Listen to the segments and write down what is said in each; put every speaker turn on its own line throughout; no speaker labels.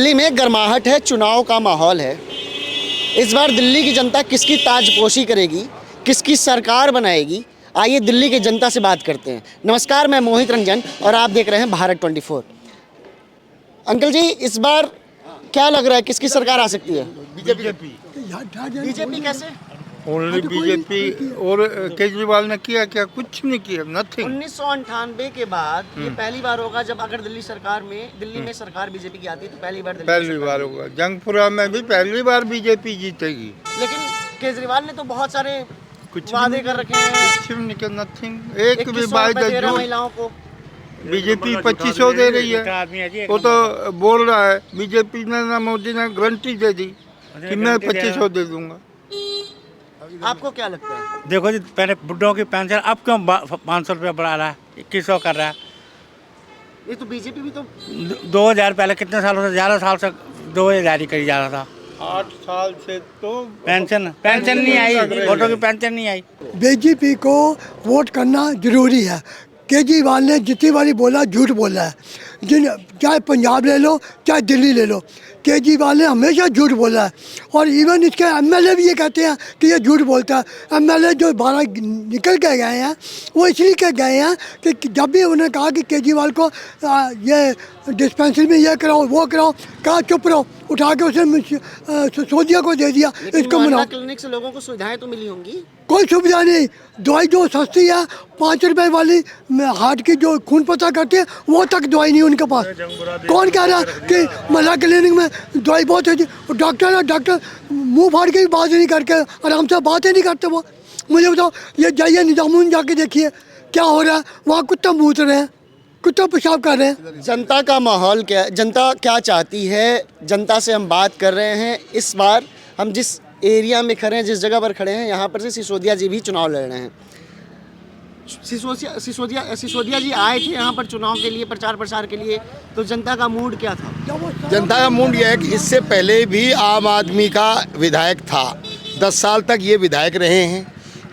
दिल्ली में गर्माहट है, चुनाव का माहौल है। इस बार दिल्ली की जनता किसकी ताजपोशी करेगी, किसकी सरकार बनाएगी, आइए दिल्ली की जनता से बात करते हैं। नमस्कार, मैं मोहित रंजन और आप देख रहे हैं भारत 24। अंकल जी, इस बार क्या लग रहा है, किसकी सरकार आ सकती है? बीजेपी कैसे?
Only BJP. और केजरीवाल ने किया क्या? कुछ नहीं किया, नथिंग।
1998 के बाद ये पहली बार होगा जब अगर दिल्ली में सरकार बीजेपी की आती है तो पहली बार
होगा। जंगपुरा में भी पहली बार बीजेपी जीतेगी।
लेकिन केजरीवाल ने तो बहुत सारे
कुछ
वादे कर रखे हैं।
कुछ नहीं किया, नथिंग। एक भी
2100
वायदा
रुपए दे रहा
जो
महिलाओं को।
बीजेपी 2500 दे रही है। वो तो बोल रहा है, बीजेपी ने ना मोदी ने गारंटी दे दी कि मैं 2500 दे दूंगा।
आपको क्या लगता है?
देखो जी, पहले बुढ़ों की पेंशन अब क्यों 500 रुपया बढ़ा रहा है, 2100 कर रहा है।
ये तो बीजेपी भी तो
2000 पहले कितने सालों से, 11 साल से 2000 ही करी जा रहा था।
8 साल से तो
पेंशन नहीं आई, वोटों की पेंशन नहीं आई।
बीजेपी को वोट करना जरूरी है। केजरीवाल ने जितनी बारी बोला झूठ बोला है। चाहे पंजाब ले लो, चाहे दिल्ली ले लो, केजरीवाल ने हमेशा झूठ बोला है। और इवन इसके एमएलए भी ये कहते हैं कि ये झूठ बोलता है। एमएलए जो 12 निकल के गए हैं वो इसलिए के गए हैं कि जब भी उन्होंने कहा कि केजरीवाल को ये डिस्पेंसरी में ये कराओ वो कराओ, कहा चुप रहो, उठा के उसे सिसोदिया को दे दिया। इसको मनाओ।
क्लिनिक से लोगों को सुविधाएं तो मिली होंगी।
कोई सुविधा नहीं। दवाई जो सस्ती है 5 रुपए वाली हार्ट की जो खून पता करते हैं वो तक दवाई नहीं उनके पास। कौन कह रहा है कि महिला क्लिनिक में दवाई बहुत है? डॉक्टर है, डॉक्टर मुंह फाड़ के भी बात नहीं करके आराम से बातें नहीं करते वो। मुझे बताओ, ये जाइए निजामुद्दीन जाके देखिए क्या हो रहा है। वहाँ कुत्ता मूत रहे हैं, कुत्ता पेशाब कर रहे हैं।
जनता का माहौल क्या है, जनता क्या चाहती है, जनता से हम बात कर रहे हैं। इस बार हम जिस एरिया में खड़े हैं, जिस जगह पर खड़े हैं, यहाँ पर से सिसोदिया जी भी चुनाव लड़ रहे हैं। सिसोदिया जी आए थे यहाँ पर चुनाव के लिए, प्रचार प्रसार के लिए, तो जनता का मूड क्या था?
जनता का मूड यह है कि इससे पहले भी आम आदमी का विधायक था, 10 साल तक ये विधायक रहे हैं।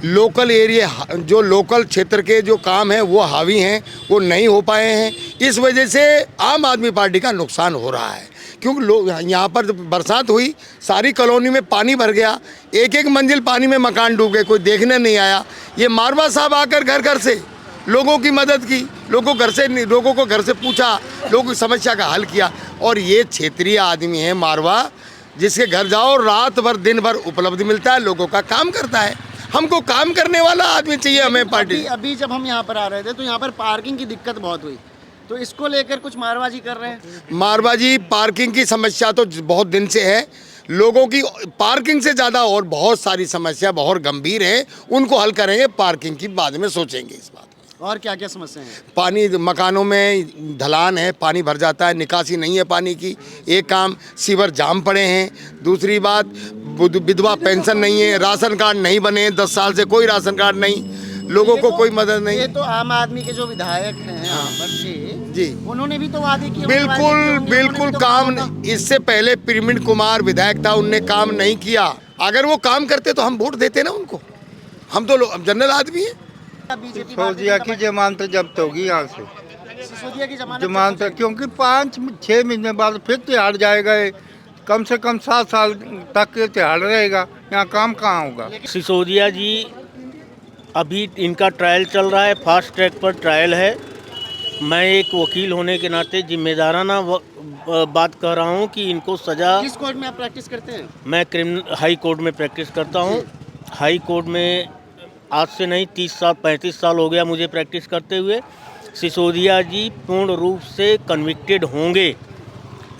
लोकल एरिया, जो लोकल क्षेत्र के जो काम है वो हावी हैं, वो नहीं हो पाए हैं। इस वजह से आम आदमी पार्टी का नुकसान हो रहा है, क्योंकि लोग यहाँ पर जब बरसात हुई, सारी कॉलोनी में पानी भर गया, एक एक मंजिल पानी में मकान डूब गए, कोई देखने नहीं आया। ये मारवा साहब आकर घर घर से लोगों की मदद की, लोगों को घर से पूछा, लोगों की समस्या का हल किया। और ये क्षेत्रीय आदमी है मारवा, जिसके घर जाओ रात भर दिन भर उपलब्धि मिलता है, लोगों का काम करता है। हमको काम करने वाला आदमी चाहिए हमें पार्टी।
अभी जब हम यहाँ पर आ रहे थे तो यहाँ पर पार्किंग की दिक्कत बहुत हुई, तो इसको लेकर कुछ मारवाजी कर रहे हैं।
मारवाजी पार्किंग की समस्या तो बहुत दिन से है। लोगों की पार्किंग से ज़्यादा और बहुत सारी समस्या बहुत गंभीर है, उनको हल करेंगे। पार्किंग की बाद में सोचेंगे इस बात।
और क्या क्या समस्या है?
पानी, मकानों में ढलान है, पानी भर जाता है, निकासी नहीं है पानी की। एक काम, सीवर जाम पड़े हैं। दूसरी बात, विधवा पेंशन नहीं है, राशन कार्ड नहीं बने, 10 साल से कोई राशन कार्ड नहीं, लोगों को कोई मदद नहीं।
ये तो आम आदमी के जो विधायक हैं यहाँ पर थे
जी,
उन्होंने भी तो वादे किए।
बिल्कुल काम। इससे पहले प्रवीण कुमार विधायक था, उनने काम नहीं किया। अगर वो काम करते तो हम वोट देते ना उनको। हम तो जनरल आदमी हैं।
सिसोदिया की जमानत जब्त होगी यहाँ से।
सिसोदिया की
जमानत, क्योंकि 5-6 महीने बाद फिर तिहाड़ जाएगा। कम से कम 7 साल तक तिहाड़ रहेगा, यहाँ काम कहाँ होगा?
सिसोदिया जी, अभी इनका ट्रायल चल रहा है, फास्ट ट्रैक पर ट्रायल है। मैं एक वकील होने के नाते जिम्मेदाराना बात कर रहा हूँ कि इनको सज़ा।
किस कोर्ट में आप प्रैक्टिस करते हैं?
मैं हाई कोर्ट में प्रैक्टिस करता हूँ। हाई कोर्ट में आज से नहीं 35 साल हो गया मुझे प्रैक्टिस करते हुए। सिसोदिया जी पूर्ण रूप से कन्विक्टेड होंगे,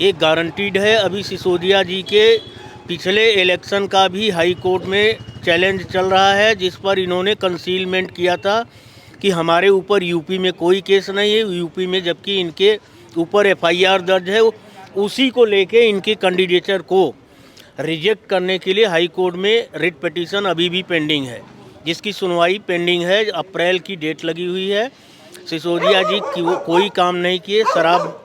एक गारंटीड है। अभी सिसोदिया जी के पिछले इलेक्शन का भी हाई कोर्ट में चैलेंज चल रहा है, जिस पर इन्होंने कंसीलमेंट किया था कि हमारे ऊपर यूपी में कोई केस नहीं है, यूपी में जबकि इनके ऊपर एफआईआर दर्ज है। उसी को लेके इनके कैंडिडेचर को रिजेक्ट करने के लिए हाई कोर्ट में रिट पिटीशन अभी भी पेंडिंग है, जिसकी सुनवाई पेंडिंग है। अप्रैल की डेट लगी हुई है। सिसोदिया जी की वो कोई काम नहीं किए, शराब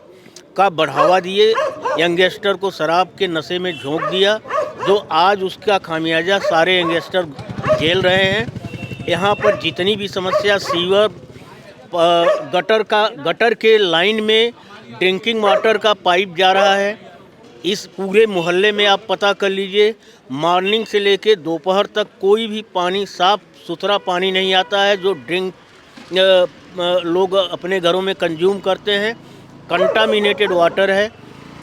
का बढ़ावा दिए, यंगस्टर को शराब के नशे में झोंक दिया, जो आज उसका खामियाजा सारे यंगस्टर झेल रहे हैं। यहाँ पर जितनी भी समस्या, सीवर, गटर के लाइन में ड्रिंकिंग वाटर का पाइप जा रहा है, इस पूरे मोहल्ले में आप पता कर लीजिए, मॉर्निंग से लेके दोपहर तक कोई भी पानी, साफ़ सुथरा पानी नहीं आता है जो ड्रिंक लोग अपने घरों में कंज्यूम करते हैं। कंटामिनेटेड वाटर है,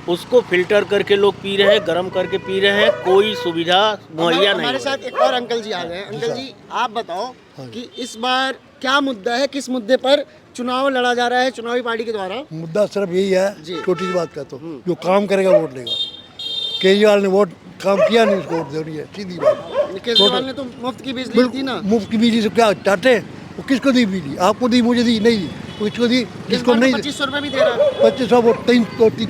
उसको फिल्टर करके लोग पी रहे हैं, गर्म करके पी रहे हैं, कोई सुविधा मुहैया नहीं।
हमारे साथ एक और अंकल जी आ गए हैं। अंकल जी, आप बताओ कि इस बार क्या मुद्दा है, किस मुद्दे पर चुनाव लड़ा जा रहा है चुनावी पार्टी के द्वारा?
मुद्दा सिर्फ यही है,
जी।
छोटी सी बात कहता हूँ, जो काम करेगा वोट लेगा। केजरीवाल ने वोट काम किया नहीं, उसको वोट देनी है, सीधी बात।
केजरीवाल ने तो मुफ्त की बिजली दी ना।
मुफ्त की बिजली से क्या चाहते? वो किसको दी बिजली? आपको दी, मुझे दी, नहीं दी। किसको दी? किसको नहीं?
2500 रुपये भी दे रहा है।
2500 वो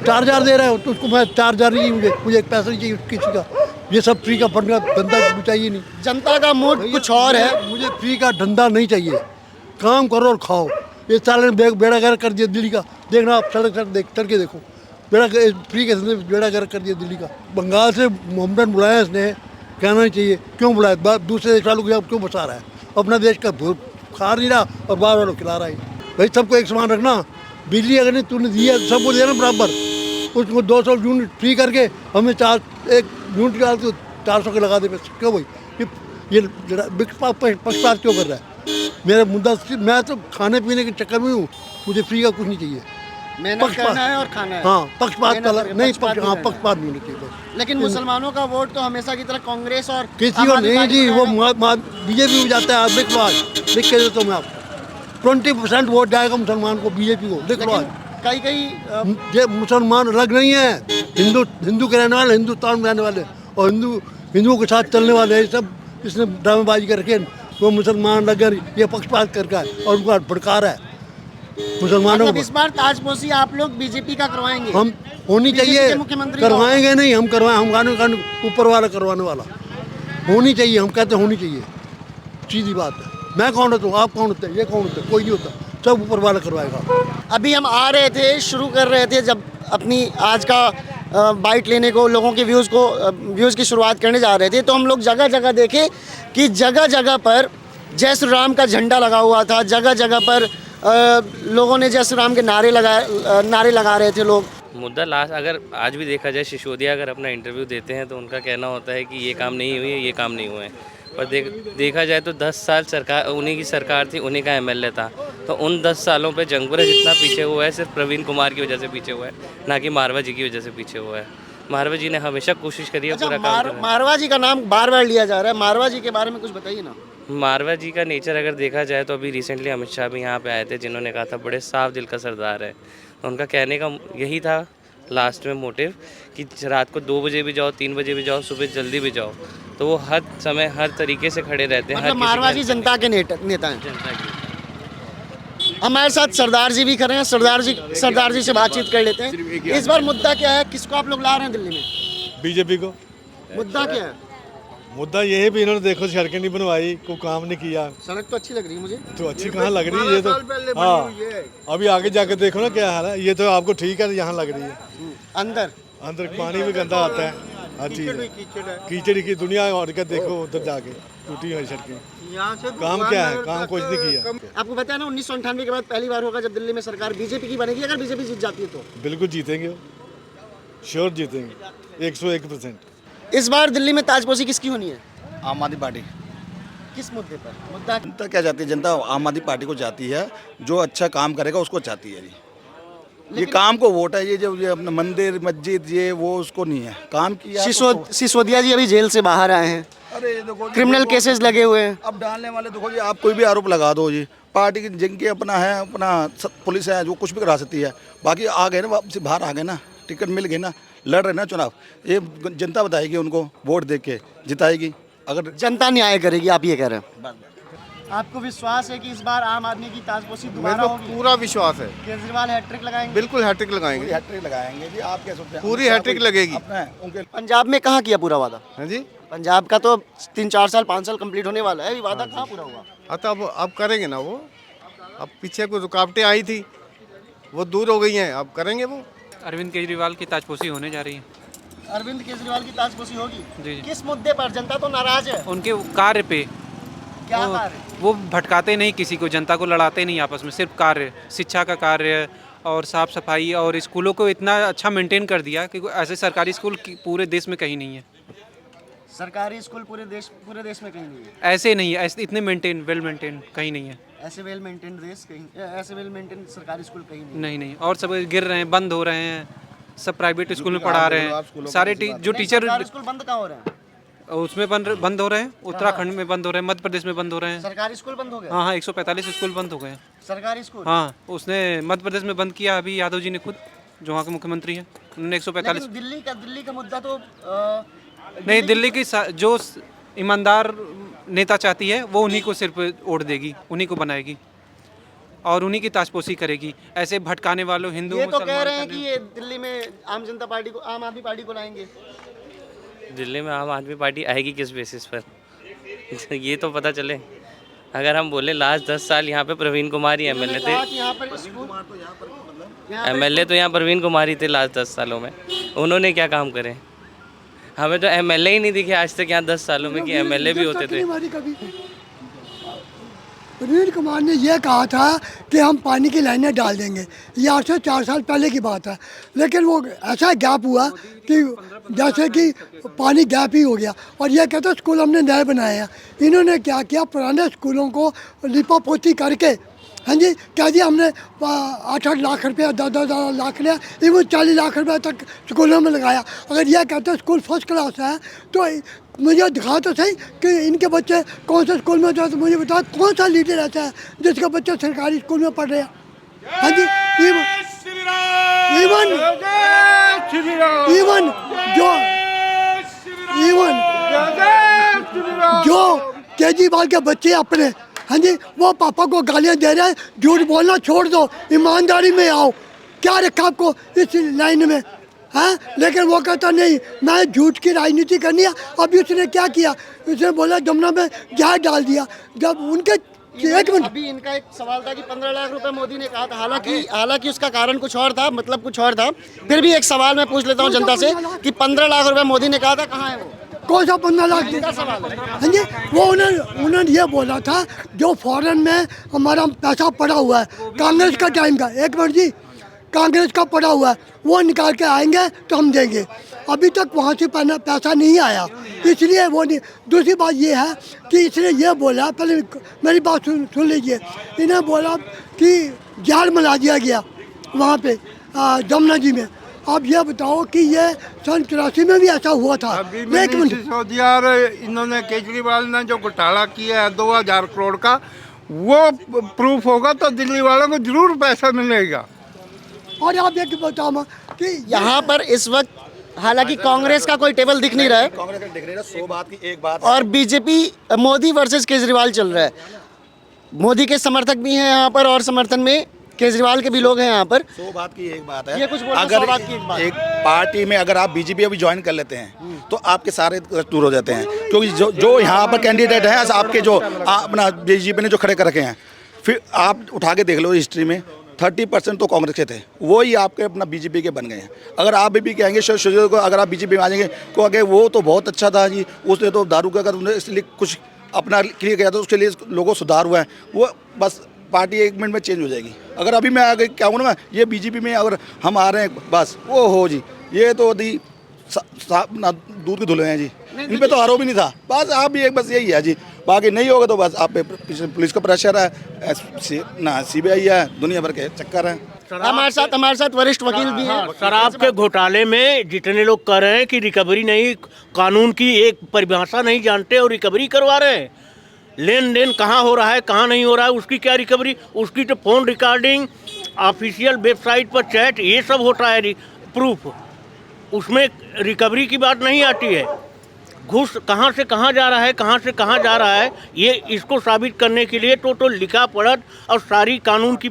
4,000 दे रहा है, तो उसको मैं 4,000 नहीं, मुझे एक पैसा नहीं चाहिए किसी का। ये सब फ्री का फंड का धंधा चाहिए नहीं।
जनता का मूड कुछ और है।
मुझे फ्री का धंधा नहीं चाहिए, काम करो और खाओ। ये साले ने बेड़ा गर्क कर दिया दिल्ली का, देखना आप सड़क के देखो, फ्री के धंधे बेड़ा गर्क कर दिया दिल्ली का। बंगाल से मोहम्मद बुलाया इसने, कहना नहीं चाहिए क्यों बुलाया, दूसरे देश वालों को क्यों बसा रहा है? अपना देश का खा नहीं रहा और बाहर वालों खिला रहा है। भाई सबको एक समान रखना। बिजली अगर नहीं तूने दी है सबको देना बराबर। उसको 200 यूनिट फ्री करके हमें एक यूनिट डाल के 400 के लगा दे। क्यों भाई ये पक्षपात क्यों कर रहा है? मेरा मुद्दा, मैं तो खाने पीने के चक्कर में हूँ, मुझे फ्री का कुछ नहीं चाहिए।
मेहनत करना है और खाना है।
हाँ, पक्षपात नहीं,
नहीं,
पक्षपात नहीं होना चाहिए बस।
लेकिन मुसलमानों का वोट तो हमेशा की तरह कांग्रेस और
किसी को नहीं जी, वो बीजेपी में जाता है। आप देख लो, आज लिख के देता हूँ मैं आपको, 20% वोट जाएगा मुसलमान को, बीजेपी को। देख लो आज
कई
ये मुसलमान अलग नहीं है, हिंदू के रहने वाले, हिंदुस्तान में रहने वाले और हिंदुओं के साथ चलने वाले हैं। सब इसने ड्रामेबाजी करके वो मुसलमान लगे, ये पक्षपात करके और उनको भड़का रहा है मुसलमानों
मतलब
को।
इस बार ताजपोशी आप लोग बीजेपी का करवाएंगे?
हम होनी
बीजेपी
चाहिए,
के मुख्यमंत्री
करवाएंगे नहीं, हम करवाएं, हम कानून ऊपर वाला करवाने वाला होनी चाहिए। हम कहते होनी चाहिए, सीधी बात है। मैं कौन होता हूँ, आप कौन होते हैं, ये कौन होता है? कोई नहीं होता, सब ऊपर वाला करवाएगा।
अभी हम आ रहे थे, शुरू कर रहे थे जब अपनी आज का बाइट लेने को, लोगों के व्यूज़ की शुरुआत करने जा रहे थे, तो हम लोग जगह जगह देखे कि जगह जगह पर जय श्री राम का झंडा लगा हुआ था। जगह जगह पर लोगों ने जय श्री राम के नारे लगा रहे थे लोग।
मुद्दा लास्ट अगर आज भी देखा जाए, सिसोदिया अगर अपना इंटरव्यू देते हैं तो उनका कहना होता है कि ये काम नहीं हुई है, ये काम नहीं हुए हैं। पर देखा जाए तो 10 साल सरकार उन्हीं की सरकार थी, उन्हीं का एमएलए था। तो उन 10 सालों पे जंगपुरा जितना पीछे हुआ है सिर्फ प्रवीण कुमार की वजह से पीछे हुआ है, ना कि मारवा जी की वजह से पीछे हुआ है। मारवा जी ने हमेशा कोशिश करी है पूरा काम करने।
मारवा जी का नाम बार बार लिया जा रहा है, मारवा जी के बारे में कुछ बताइए ना।
मारवा जी का नेचर अगर देखा जाए तो अभी रिसेंटली अमित शाह भी यहाँ पे आए थे, जिन्होंने कहा था बड़े साफ दिल का सरदार है। उनका कहने का यही था लास्ट में मोटिव कि रात को 2 बजे भी जाओ, 3 बजे भी जाओ, सुबह जल्दी भी जाओ, तो वो हर समय हर तरीके से खड़े रहते हैं।
मतलब मारवा जी जनता के नेता हैं।
जनता की।
हमारे साथ सरदार जी भी खड़े हैं, सरदार जी से बातचीत कर लेते हैं। इस बार मुद्दा क्या है, किसको आप लोग ला रहे हैं दिल्ली में?
बीजेपी को।
मुद्दा क्या है?
मुद्दा ये है भी इन्होंने देखो सड़कें नहीं बनवाई, कोई काम नहीं किया।
सड़क तो अच्छी लग रही है मुझे।
तो अच्छी कहाँ लग रही है? ये तो हाँ, अभी आगे जाके देखो ना क्या हाल है। ये तो आपको ठीक है, यहाँ लग रही है, अंदर पानी भी गंदा आता है, हर चीज़ कीचड़ की दुनिया। और क्या देखो उधर जाके टूटी हुई सड़कें, काम क्या है? काम कुछ नहीं किया।
आपको पता है ना 1998 के बाद पहली बार होगा जब दिल्ली में सरकार बीजेपी की बनेगी। अगर बीजेपी जीत जाती है तो
बिल्कुल जीतेंगे, श्योर जीतेंगे 101%।
इस बार दिल्ली में ताजपोशी किसकी होनी है?
आम आदमी पार्टी।
किस मुद्दे पर? मुद्दा
जनता क्या चाहती है? जनता आम आदमी पार्टी को चाहती है, जो अच्छा काम करेगा उसको चाहती है। ये काम को वोट है, ये जो ये अपना मंदिर मस्जिद ये वो उसको नहीं है। काम किया
सिसोदिया जी अभी जेल से बाहर आए हैं,
अरे देखो
क्रिमिनल केसेस लगे हुए हैं।
अब डालने वाले देखो जी, आप कोई भी आरोप लगा दो जी, पार्टी की जिनके अपना है, अपना पुलिस है जो कुछ भी करा सकती है। बाकी आ गए ना, वापसी बाहर आ गए ना, टिकट मिल गए ना, लड़ रहे ना चुनाव, ये जनता बताएगी उनको, वोट दे के जिताएगी। अगर
जनता न्याय करेगी, आप ये कह रहे हैं। आपको विश्वास है कि इस बार आम आदमी की ताजपोशी दोबारा होगी?
पूरा विश्वास है,
केजरीवाल हैट्रिक लगाएंगे?
बिल्कुल हैट्रिक लगाएंगे,
हैट्रिक लगाएंगे जी। आप क्या सोचते हैं?
पूरी हैट्रिक लगेगी।
उनके
पंजाब में कहाँ किया पूरा वादा?
हाँ जी,
पंजाब का तो 3-4 साल 5 साल कंप्लीट होने वाला है, अभी वादा कहाँ पूरा हुआ?
तो अब करेंगे ना वो। अब पीछे कुछ रुकावटें आई थी, वो दूर हो गई हैं, अब करेंगे वो।
अरविंद केजरीवाल की ताजपोशी होने जा रही है।
अरविंद केजरीवाल की ताजपोशी होगी?
जी।
किस मुद्दे पर? जनता तो नाराज है।
उनके कार्य पे
क्या कार्य?
वो भटकाते नहीं किसी को, जनता को लड़ाते नहीं आपस में, सिर्फ कार्य, शिक्षा का कार्य और साफ़ सफाई और स्कूलों को इतना अच्छा मेंटेन कर दिया कि ऐसे सरकारी स्कूल पूरे देश में कहीं नहीं है।
सरकारी स्कूल पूरे देश में कहीं नहीं है।
ऐसे नहीं है, ऐसे इतने वेल मेंटेन कहीं नहीं है।
ऐसे वेल मेंटेन देश कहीं, ऐसे वेल मेंटेन सरकारी स्कूल कहीं नहीं।
नहीं, और सब गिर रहे हैं, बंद हो रहे हैं, सब प्राइवेट स्कूल में पढ़ा रहे हैं। सारे जो टीचर
सरकारी स्कूल बंद कहाँ हो रहे हैं?
उसमें बंद हो रहे हैं, उत्तराखंड में बंद हो रहे हैं, मध्य प्रदेश में बंद हो रहे हैं।
सरकारी स्कूल बंद हो गए?
हाँ, 145 स्कूल बंद हो गए हैं
सरकारी स्कूल।
हाँ, उसने मध्य प्रदेश में बंद किया अभी यादव जी ने खुद, जो वहाँ के मुख्यमंत्री हैं, उन्होंने 145।
दिल्ली का मुद्दा तो
नहीं, दिल्ली की जो ईमानदार नेता चाहती है वो उन्हीं को सिर्फ वोट देगी, उन्हीं को बनाएगी और उन्हीं की ताजपोशी करेगी। ऐसे भटकाने वालों हिंदू
ये तो कह रहे हैं कि ये दिल्ली में आम आदमी पार्टी को लाएंगे।
दिल्ली में आम आदमी पार्टी आएगी किस बेसिस पर ये तो पता चले। अगर हम बोले लास्ट 10 साल यहाँ पे प्रवीण कुमार ही एमएलए थे, एमएलए तो यहाँ प्रवीण कुमार ही थे लास्ट 10 सालों में। उन्होंने क्या काम करे? हमें तो एमएलए ही नहीं दिखे आज तक यहाँ 10 सालों में कि एमएलए भी होते थे।
प्रवीण कुमार ने यह कहा था कि हम पानी की लाइनें डाल देंगे, ये आज से 4 साल पहले की बात है। लेकिन वो ऐसा गैप हुआ कि जैसे कि पानी गैप ही हो गया। और यह कहते स्कूल हमने नए बनाए हैं। इन्होंने क्या किया, पुराने स्कूलों को लिपा पोती करके, हाँ जी, क्या जी हमने 8-8 लाख रुपया 10-10 लाख लिया, इवन 40 लाख रुपया तक स्कूलों में लगाया। अगर यह कहते स्कूल फर्स्ट क्लास है तो मुझे दिखा तो सही कि इनके बच्चे कौन से स्कूल में जाते, मुझे बताओ कौन सा लीडर ऐसा है जिसके बच्चे सरकारी स्कूल में पढ़ रहे हैं। हाँ जी, जो केजरीवाल के बच्चे अपने, हाँ जी, वो पापा को गालियाँ दे रहे हैं, झूठ बोलना छोड़ दो, ईमानदारी में आओ। क्या रखा आपको इस लाइन में? हाँ, लेकिन वो कहता नहीं, मैं झूठ की राजनीति करनी है। अभी उसने क्या किया, उसने बोला जमुना में जहर डाल दिया। जब उनके एक मिनट,
अभी इनका एक सवाल था कि 15 लाख रुपए मोदी ने कहा था, हालांकि उसका कारण कुछ और था, मतलब कुछ और था। फिर भी एक सवाल मैं पूछ लेता हूँ जनता से कि 15 लाख रुपए मोदी ने कहा था, कहाँ है वो?
कौन सा 15 लाख? हाँ जी, वो उन्होंने ये बोला था जो फॉरेन में हमारा पैसा पड़ा हुआ है कांग्रेस का टाइम का, एक मिनट जी, कांग्रेस का पड़ा हुआ है, वो निकाल के आएंगे तो हम देंगे। अभी तक वहाँ से पैसा नहीं आया, इसलिए वो नहीं। दूसरी बात ये है कि इसने ये बोला, पहले मेरी बात सुन लीजिए, इन्हें बोला कि जहर मिला दिया गया वहाँ पे जमुना जी में। आप ये बताओ कि ये सन 84 में भी ऐसा हुआ था। एक मिनट,
इन्होंने केजरीवाल ने जो घोटाला किया है 2000 करोड़ का, वो प्रूफ होगा तो दिल्ली वालों को जरूर पैसा मिलेगा।
और आप ये बताओ कि
यहाँ पर इस वक्त हालांकि कांग्रेस का कोई टेबल दिख नहीं रहा है,
कांग्रेस का दिख नहीं रहा, 100 बात की एक बात,
और बीजेपी मोदी वर्सेस केजरीवाल चल रहा है। मोदी के समर्थक भी हैं यहाँ पर और समर्थन में केजरीवाल के भी लोग हैं यहाँ पर।
100 बात की एक बात है।
ये कुछ बोलना,
अगर
100 बात की एक बात।
एक पार्टी में अगर आप बीजेपी अभी ज्वाइन कर लेते हैं तो आपके सारे दूर हो जाते हैं, क्योंकि जो यहाँ पर कैंडिडेट हैं आपके, जो अपना बीजेपी ने जो खड़े कर रखे हैं, फिर आप उठा के देख लो हिस्ट्री में 30% तो कांग्रेस के थे, वो ही आपके अपना बीजेपी के बन गए हैं। अगर आप भी कहेंगे को, अगर आप बीजेपी में आ जाएंगे को आगे, वो तो बहुत अच्छा था जी, उसने तो दारू का अगर इसलिए कुछ अपना क्लियर किया था, उसके लिए लोगों सुधार हुआ है, वो बस पार्टी 1 मिनट में चेंज हो जाएगी। अगर अभी मैं आगे क्या हूँ ना, ये बीजेपी में अगर हम आ रहे हैं बस वो हो जी, ये तो दी ना दूध के धुले हैं जी, इन पे तो आरोप ही नहीं था। बस आप भी एक बस यही है जी, बाकी नहीं होगा तो बस आप पे पुलिस का प्रेशर है, ना सीबीआई है, दुनिया भर के चक्कर हैं।
हमारे साथ वरिष्ठ वकील भी हैं।
शराब के घोटाले में जितने लोग कह रहे हैं कि रिकवरी नहीं, कानून की एक परिभाषा नहीं जानते और रिकवरी करवा रहे हैं। लेन देन कहाँ हो रहा है, कहाँ नहीं हो रहा है, उसकी क्या रिकवरी? उसकी तो फ़ोन रिकॉर्डिंग, ऑफिशियल वेबसाइट पर चैट, ये सब होता है प्रूफ, उसमें रिकवरी की बात नहीं आती है। घूस कहाँ से कहाँ जा रहा है, कहाँ से कहाँ जा रहा है, ये इसको साबित करने के लिए तो लिखा पढ़त और सारी कानून की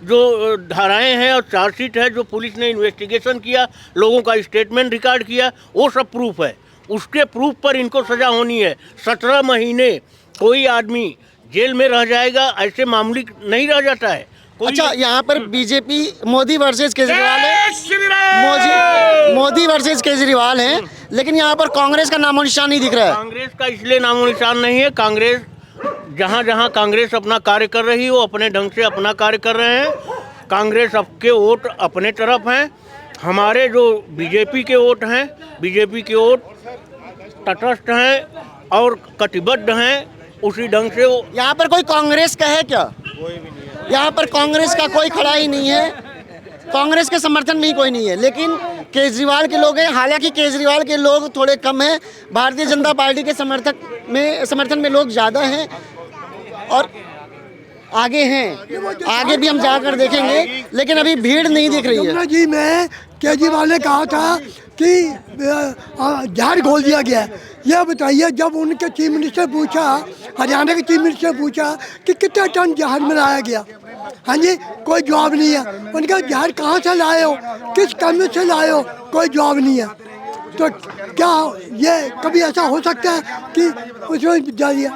जो धाराएं हैं और चार्जशीट है, जो पुलिस ने इन्वेस्टिगेशन किया, लोगों का स्टेटमेंट रिकॉर्ड किया, वो सब प्रूफ है। उसके प्रूफ पर इनको सज़ा होनी है। 17 महीने कोई आदमी जेल में रह जाएगा, ऐसे मामूली नहीं रह जाता है।
अच्छा, यहाँ पर बीजेपी मोदी वर्सेस केजरीवाल है, मोदी वर्सेस केजरीवाल है, लेकिन यहाँ पर कांग्रेस का नामो निशान नहीं दिख रहा है।
कांग्रेस का इसलिए नामो निशान नहीं है, कांग्रेस जहाँ जहाँ कांग्रेस अपना कार्य कर रही है, वो अपने ढंग से अपना कार्य कर रहे हैं। कांग्रेस के वोट अपने तरफ हैं, हमारे जो बीजेपी के वोट हैं, बीजेपी के वोट तटस्थ हैं और कटिबद्ध हैं। उसी ढंग से वो
यहाँ पर कोई कांग्रेस का है क्या? यहाँ पर कांग्रेस का कोई खड़ा ही नहीं है, कांग्रेस के समर्थन में ही कोई नहीं है, लेकिन केजरीवाल के लोग हैं। हालांकि केजरीवाल के लोग थोड़े कम हैं, भारतीय जनता पार्टी के समर्थन में लोग ज़्यादा हैं और आगे हैं। आगे भी हम जाकर देखेंगे, लेकिन अभी भीड़ नहीं दिख रही है।
यमुना जी में केजरीवाल ने कहा था कि जहर घोल दिया गया है। यह बताइए, जब उनके चीफ मिनिस्टर पूछा, हरियाणा के चीफ मिनिस्टर पूछा कि कितने टन जहर मिलाया गया, हाँ जी, कोई जवाब नहीं है। उनका जहर कहाँ से लाए हो, किस कम से लाए हो, कोई जवाब नहीं है। तो क्या ये कभी ऐसा हो सकता है कि उसमें जा दिया?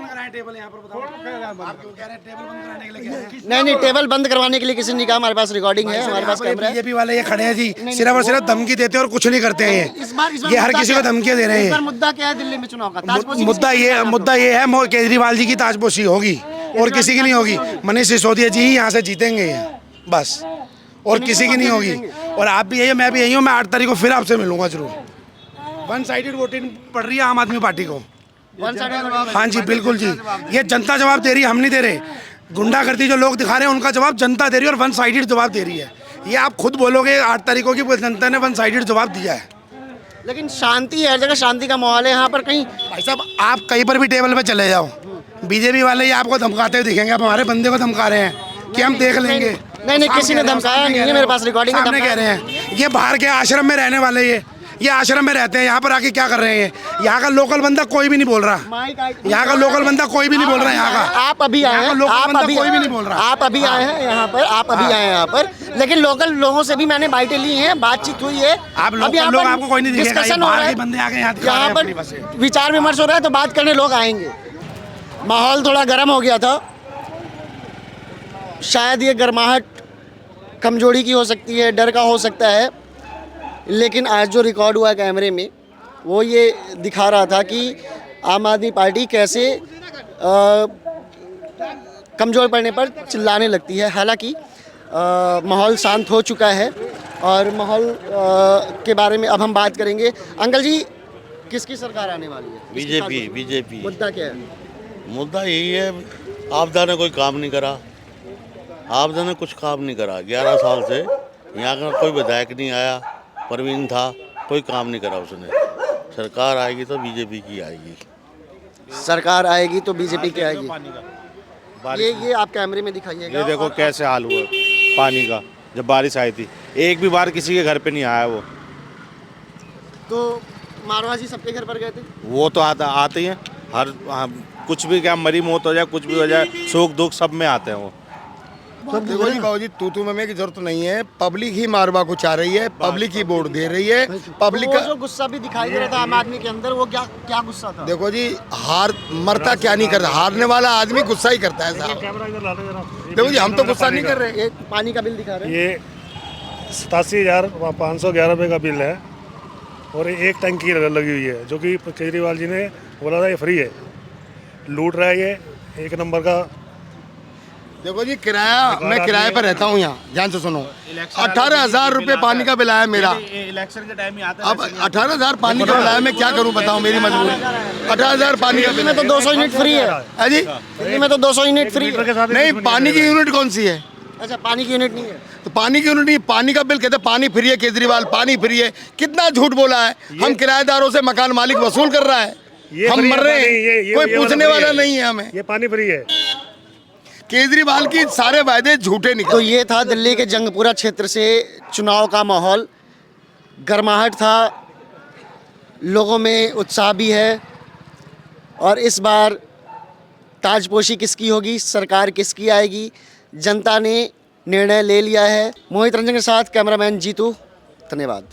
नहीं, टेबल बंद करवाने के लिए किसी ने कहा। हमारे पास रिकॉर्डिंग है, हमारे पास कैमरा है।
बीजेपी वाले ये खड़े हैं जी, सिर्फ और सिर्फ धमकी देते हैं और कुछ नहीं करते हैं। ये हर किसी को धमकी दे रहे हैं।
मुद्दा क्या है दिल्ली में चुनाव का?
मुद्दा ये है केजरीवाल जी की ताजपोशी होगी और किसी की नहीं होगी। मनीष सिसोदिया जी ही यहाँ से जीतेंगे बस, और किसी की नहीं होगी। और आप भी यही हो, मैं भी यही हूँ। मैं 8 तारीख को फिर आपसे मिलूंगा जरूर। वन साइडेड वोटिंग पड़ रही है आम आदमी पार्टी को। हाँ जी, बिल्कुल जी। ये जनता जवाब दे रही है, हम नहीं दे रहे। गुंडागर्दी जो लोग दिखा रहे हैं उनका जवाब जनता दे रही है और वन साइडेड जवाब दे रही है। ये आप खुद बोलोगे 8 तारीख को कि जनता ने वन साइडेड जवाब दिया है।
लेकिन शांति है, हर जगह शांति का माहौल है यहाँ पर। कहीं
भाई साहब, आप कहीं पर भी टेबल पे चले जाओ, बीजेपी वाले ही आपको धमकाते हुए दिखेंगे। आप हमारे बंदे को धमका रहे हैं कि हम देख लेंगे।
नहीं, किसी ने धमकाया नहीं है, मेरे पास रिकॉर्डिंग है।
सामने कह रहे हैं ये बाहर के आश्रम में रहने वाले, ये आश्रम में रहते हैं, यहाँ पर आके क्या कर रहे हैं? यहाँ का लोकल बंदा कोई भी नहीं बोल रहा। यहाँ का लोकल बंदा कोई भी नहीं बोल रहा। यहाँ का
आप अभी आए हैं,
कोई भी नहीं बोल रहा।
आप अभी आए हैं यहाँ पर, आप अभी आए हैं यहाँ पर, लेकिन लोकल लोगों से भी मैंने बाइटें ली हैं, बातचीत हुई है।
आप लोकल लोग आपको कोई नहीं दिखेगा।
डिस्कशन हो रहा है,
बंदे आके
यहाँ पर विचार विमर्श हो रहा है, तो बात करने लोग आएंगे। माहौल थोड़ा गर्म हो गया था, शायद ये गर्माहट कमजोरी की हो सकती है, डर का हो सकता है, लेकिन आज जो रिकॉर्ड हुआ कैमरे में वो ये दिखा रहा था कि आम आदमी पार्टी कैसे कमज़ोर पड़ने पर चिल्लाने लगती है। हालांकि माहौल शांत हो चुका है और माहौल के बारे में अब हम बात करेंगे। अंकल जी, किसकी सरकार आने वाली है?
बीजेपी।
मुद्दा क्या है?
मुद्दा यही है, आपदा ने कोई काम नहीं करा। आपदा ने कुछ काम नहीं करा। 11 साल से यहाँ का कोई विधायक नहीं आया, परवीन था, कोई काम नहीं करा उसने। सरकार आएगी तो बीजेपी की आएगी।
सरकार आएगी तो बीजेपी की आएगी। ये आप कैमरे में दिखाइएगा।
ये देखो कैसे हाल हुआ पानी का। जब बारिश आई थी, एक भी बार किसी के घर पे नहीं आया वो।
तो मारवा जी सबके घर पर गए थे?
वो तो आते ही हैं। हर कुछ भी, क्या मरी मौत हो जाए, कुछ भी हो जाए, सुख दुख सब में आते हैं वो।
देखो जी बाबूजी, तू में की जरूरत नहीं है। पब्लिक ही मारवा को चाह रही है, पब्लिक ही वोट दे रही है। पब्लिक का
जो गुस्सा भी दिखाई दे रहा था आम आदमी के अंदर, वो क्या गुस्सा था?
देखो जी, हार मरता क्या नहीं करता, हारने वाला आदमी गुस्सा ही करता है साहब। देखो जी, हम तो गुस्सा नहीं कर रहे।
पानी का बिल दिखा रहे हैं।
ये 87,511 रुपये का बिल है और एक टंकी लगी हुई है, जो कि केजरीवाल जी ने बोला था ये फ्री है। लूट रहा है ये एक नंबर का।
देखो जी, किराया, मैं किराए पर रहता हूँ यहाँ, ध्यान से सुनो। 18,000 रुपये पानी का बिल आया मेरा।
इलेक्शन के टाइम में आता है।
अब 18,000 पानी का बिल आया, मैं क्या करूँ बताओ, मेरी मजबूरी। 18,000 पानी का बिल में
तो 200 यूनिट फ्री है।
है जी,
दिल्ली में तो 200 यूनिट फ्री है।
नहीं, पानी की यूनिट कौन सी है?
अच्छा, पानी की यूनिट नहीं है।
तो पानी की यूनिट नहीं, पानी का बिल कहते पानी फ्री है। केजरीवाल पानी फ्री है, कितना झूठ बोला है। हम किराएदारों से मकान मालिक वसूल कर रहा है, हम मर रहे हैं, कोई पूछने वाला नहीं है हमें।
ये पानी फ्री है।
केजरीवाल की सारे वायदे झूठे निकले।
तो ये था दिल्ली के जंगपुरा क्षेत्र से चुनाव का माहौल। गर्माहट था, लोगों में उत्साह भी है, और इस बार ताजपोशी किसकी होगी, सरकार किसकी आएगी, जनता ने निर्णय ले लिया है। मोहित रंजन के साथ कैमरामैन जीतू, धन्यवाद।